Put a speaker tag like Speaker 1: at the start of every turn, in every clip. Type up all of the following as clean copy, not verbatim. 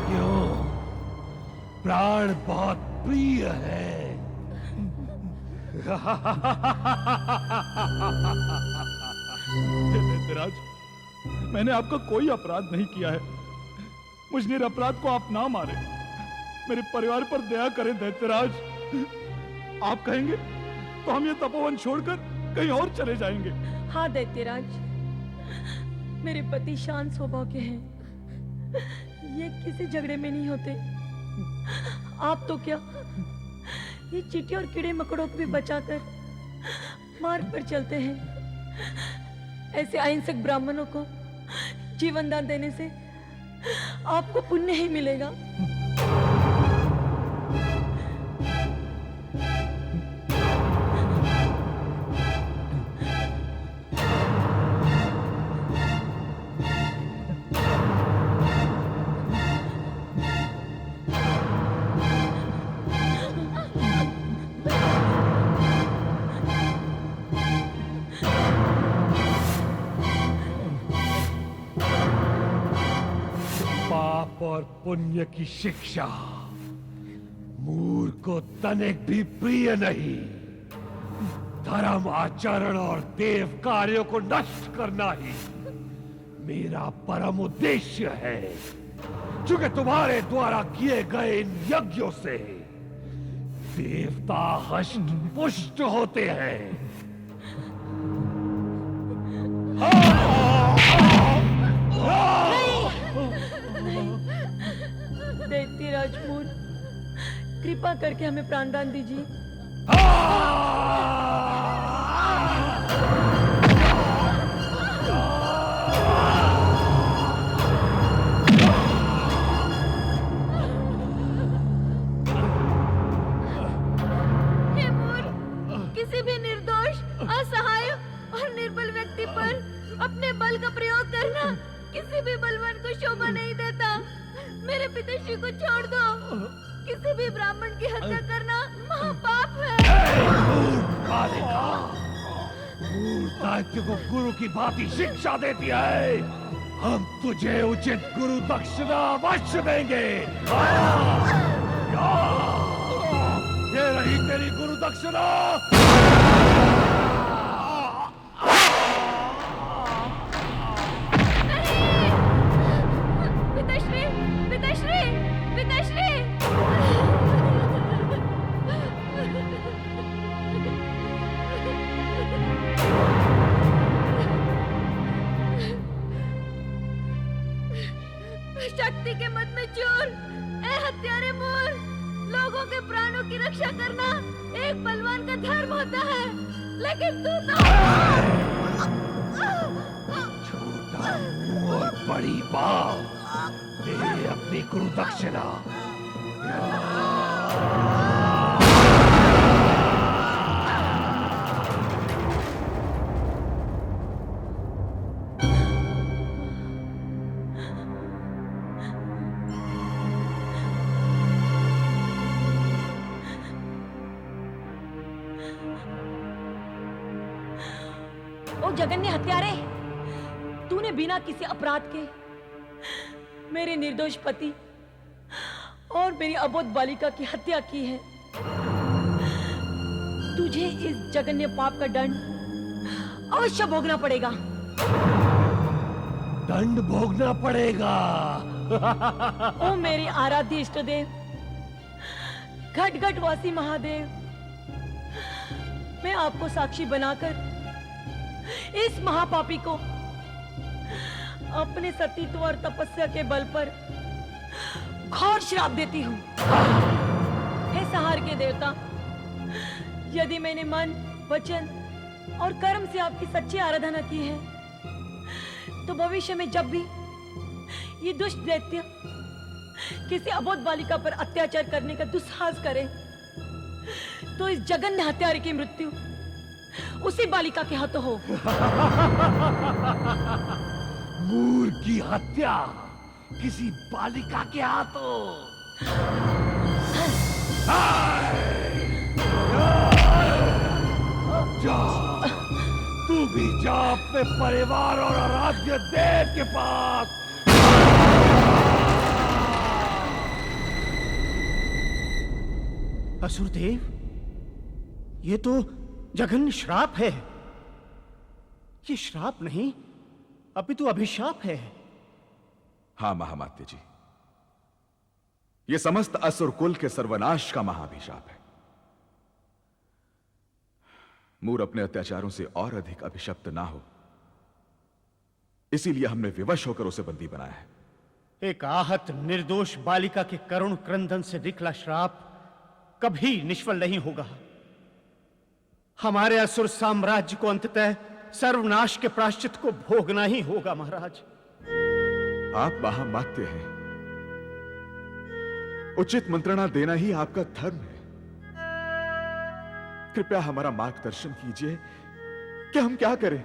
Speaker 1: क्यों? प्राण बहुत प्रिय है।
Speaker 2: दैत्यराज, मैंने आपका कोई अपराध नहीं किया है। मुझ निरपराध को आप ना मारे, मेरे परिवार पर दया करें दैत्यराज। आप कहेंगे तो हम ये तपोवन छोड़कर कहीं और चले जाएंगे।
Speaker 3: हाँ दैत्यराज, मेरे पति शांत स्वभाव के हैं, ये किसी झगड़े में नहीं होते। आप तो क्या, ये चींटी और कीड़े मकोड़ों को भी बचाकर मार्ग पर चलते हैं। ऐसे अहिंसक ब्राह्मणों को जीवन दान देने से आपको पुण्य ही मिलेगा।
Speaker 1: और पुण्य की शिक्षा मूर्ख को तनिक भी प्रिय नहीं। धर्म आचरण और देव कार्यों को नष्ट करना ही मेरा परम उद्देश्य है। चूंकि तुम्हारे द्वारा किए गए इन यज्ञों से देवता हष्ट पुष्ट होते हैं।
Speaker 3: दैत्य राजपूत, कृपा करके हमें प्राणदान दीजिए।
Speaker 4: हे मूर्ख, किसी भी निर्दोष, असहाय और निर्बल व्यक्ति पर अपने बल का प्रयोग करना किसी भी बलवान को शोभा नहीं देता। मेरे पिताश्री को छोड़ दो। किसी भी ब्राह्मण की हत्या करना महापाप है।
Speaker 1: दैत्य को गुरु की भांति शिक्षा देती है। हम तुझे उचित गुरु दक्षिणा अवश्य देंगे। ये रही तेरी गुरु दक्षिणा।
Speaker 4: पिताश्री, पिताश्री, पिताश्री। शक्ति के मत में चोर, ए हत्यारे मोर, लोगों के प्राणों की रक्षा करना एक बलवान का धर्म होता है, लेकिन तू तो
Speaker 1: छोटा मुंह और बड़ी बात। दे अपनी गुरु दक्षिणा।
Speaker 3: ओ जघन्य हत्यारे, तूने बिना किसी अपराध के मेरे निर्दोष पति और मेरी अबोध बालिका की हत्या की है। तुझे इस जघन्य पाप का दंड अवश्य भोगना पड़ेगा।
Speaker 1: दंड भोगना पड़ेगा।
Speaker 3: ओ मेरे आराध्य इष्ट देव, घट घट वासी महादेव, मैं आपको साक्षी बनाकर इस महापापी को अपने सतीत्व और तपस्या के बल पर घोर श्राप देती हूँ। हे संहार के देवता, यदि मैंने मन, वचन और कर्म से आपकी सच्ची आराधना की है, तो भविष्य में जब भी ये दुष्ट दैत्य किसी अबोध बालिका पर अत्याचार करने का दुस्साहस करे, तो इस जघन्य हत्यारे की मृत्यु उसी बालिका के हाथों हो।
Speaker 1: मूर्ख की हत्या किसी बालिका के हाथों। जा अपने परिवार और आराध्य देव के पास।
Speaker 5: असुरदेव, ये तो जघन्य श्राप है। ये श्राप नहीं, अपितु अभिशाप है।
Speaker 6: हां महामात्य जी, ये समस्त असुर कुल के सर्वनाश का महाअभिशाप है। मूर अपने अत्याचारों से और अधिक अभिशप्त ना हो, इसीलिए हमने विवश होकर उसे बंदी बनाया है।
Speaker 5: एक आहत निर्दोष बालिका के करुण क्रंदन से निकला श्राप कभी निष्फल नहीं होगा। हमारे असुर साम्राज्य को अंततः सर्वनाश के प्रायश्चित को भोगना ही होगा महाराज।
Speaker 6: आप महामात्य हैं, उचित मंत्रणा देना ही आपका धर्म है। कृपया हमारा मार्गदर्शन कीजिए कि हम क्या करें।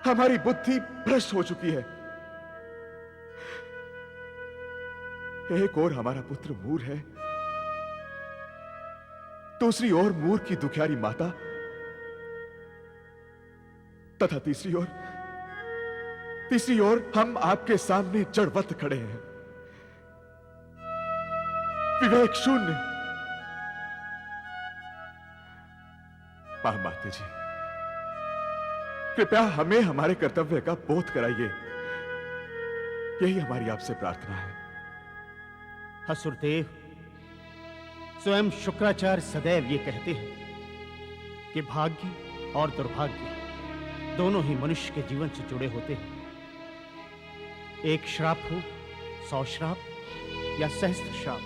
Speaker 6: हमारी बुद्धि भ्रष्ट हो चुकी है। एक ओर हमारा पुत्र मूर है, दूसरी ओर मूर की दुखियारी माता, तथा तीसरी ओर हम आपके सामने जड़वत खड़े हैं, विवेक शून्य। महामात्य जी, कृपया हमें हमारे कर्तव्य का बोध कराइए, यही हमारी आपसे प्रार्थना है।
Speaker 5: असुरदेव, स्वयं शुक्राचार्य सदैव ये कहते हैं कि भाग्य और दुर्भाग्य दोनों ही मनुष्य के जीवन से जुड़े होते हैं। एक श्राप हो, 100 श्राप या सहस्त्र श्राप।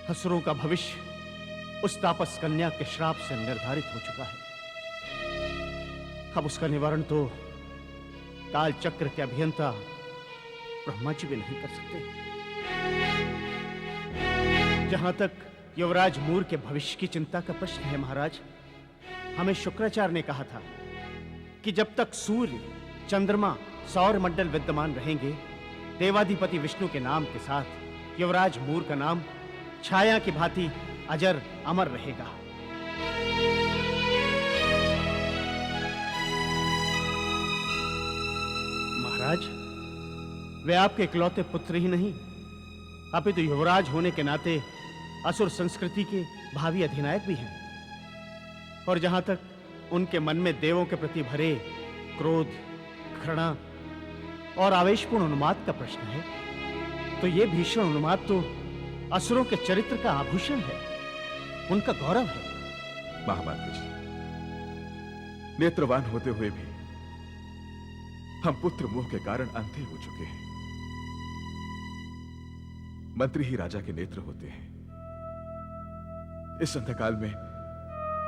Speaker 5: असुरों का भविष्य उस तापस कन्या के श्राप से निर्धारित हो चुका है। अब उसका निवारण तो काल चक्र के अभियंता ब्रह्मा जी भी नहीं कर सकते। जहां तक युवराज मूर के भविष्य की चिंता का प्रश्न है महाराज, हमें शुक्राचार्य ने कहा था कि जब तक सूर्य, चंद्रमा, सौर मंडल विद्यमान रहेंगे, देवाधिपति विष्णु के नाम के साथ युवराज मूर का नाम छाया की भांति अजर अमर रहेगा। महाराज, वे आपके इकलौते पुत्र ही नहीं, अपितु युवराज होने के नाते असुर संस्कृति के भावी अधिनायक भी हैं। और जहां तक उनके मन में देवों के प्रति भरे क्रोध, घृणा और आवेशपूर्ण उन्माद का प्रश्न है, तो यह भीषण उन्माद तो असुरों के चरित्र का आभूषण है, उनका गौरव है।
Speaker 6: महामात्य जी, नेत्रवान होते हुए भी हम पुत्र मोह के कारण अंधे हो चुके हैं। मंत्री ही राजा के नेत्र होते हैं। इस अंधकाल में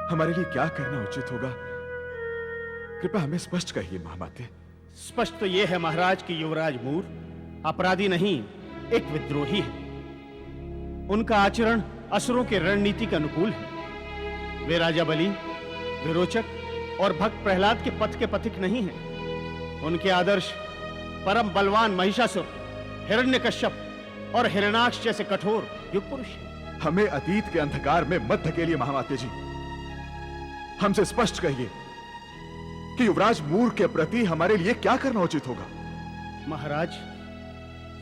Speaker 6: हमारे लिए क्या करना उचित होगा, कृपया हमें स्पष्ट कहिए महामात्य।
Speaker 5: स्पष्ट तो यह है महाराज कि युवराज मूर अपराधी नहीं, एक विद्रोही है। उनका आचरण असुरों के रणनीति के अनुकूल है। वे राजा बलि, विरोचक और भक्त प्रहलाद के पथ के पथिक नहीं हैं। उनके आदर्श परम बलवान महिषासुर, हिरण्यकश्यप और हिरण्याक्ष जैसे कठोर युग पुरुष हैं।
Speaker 6: हमें अतीत के अंधकार में मत धकेलिए महामात्य जी। हमसे स्पष्ट कहिए कि युवराज मूर के प्रति हमारे लिए क्या करना उचित होगा।
Speaker 5: महाराज,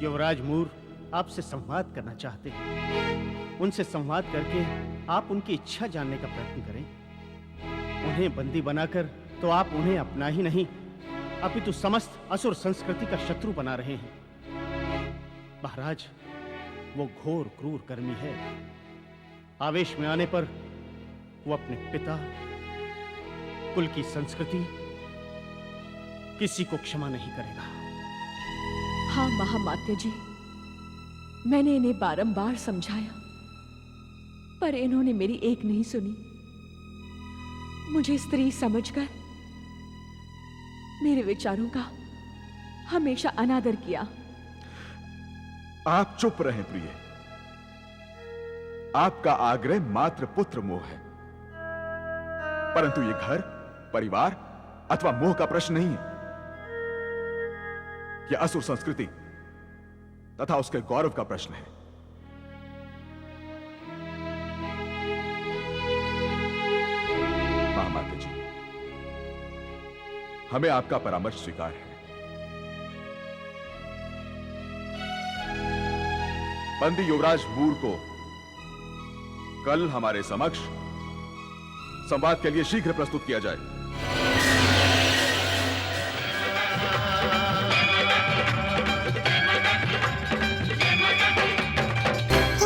Speaker 5: युवराज मूर आपसे संवाद करना चाहते हैं। उनसे संवाद करके आप उनकी इच्छा जानने का प्रयत्न करें। उन्हें बंदी बनाकर तो आप उन्हें अपना ही नहीं, अपितु समस्त असुर संस्कृति का शत्रु बना रहे हैं। महाराज, वो घोर क्रूर कर्मी है। आवेश में आने पर वो अपने पिता, कुल की संस्कृति, किसी को क्षमा नहीं करेगा।
Speaker 3: हाँ महामात्य जी, मैंने इन्हें बारंबार समझाया, पर इन्होंने मेरी एक नहीं सुनी। मुझे स्त्री समझकर मेरे विचारों का हमेशा अनादर किया।
Speaker 6: आप चुप रहें प्रिय। आपका आग्रह मात्र पुत्र मोह है, परंतु यह घर, परिवार अथवा मोह का प्रश्न नहीं है। यह असुर संस्कृति तथा उसके गौरव का प्रश्न है। महामात्य जी, हमें आपका परामर्श स्वीकार है। बंदी युवराज मूर को कल हमारे समक्ष संवाद के लिए शीघ्र प्रस्तुत किया जाए।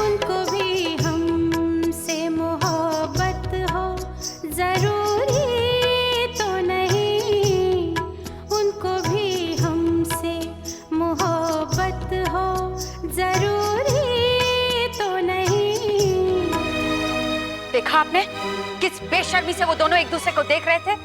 Speaker 7: उनको भी हमसे मोहब्बत हो जरूरी तो नहीं, उनको भी हमसे मोहब्बत हो जरूरी तो नहीं।
Speaker 8: देखा आपने किस बेशर्मी से वो दोनों एक दूसरे को देख रहे थे।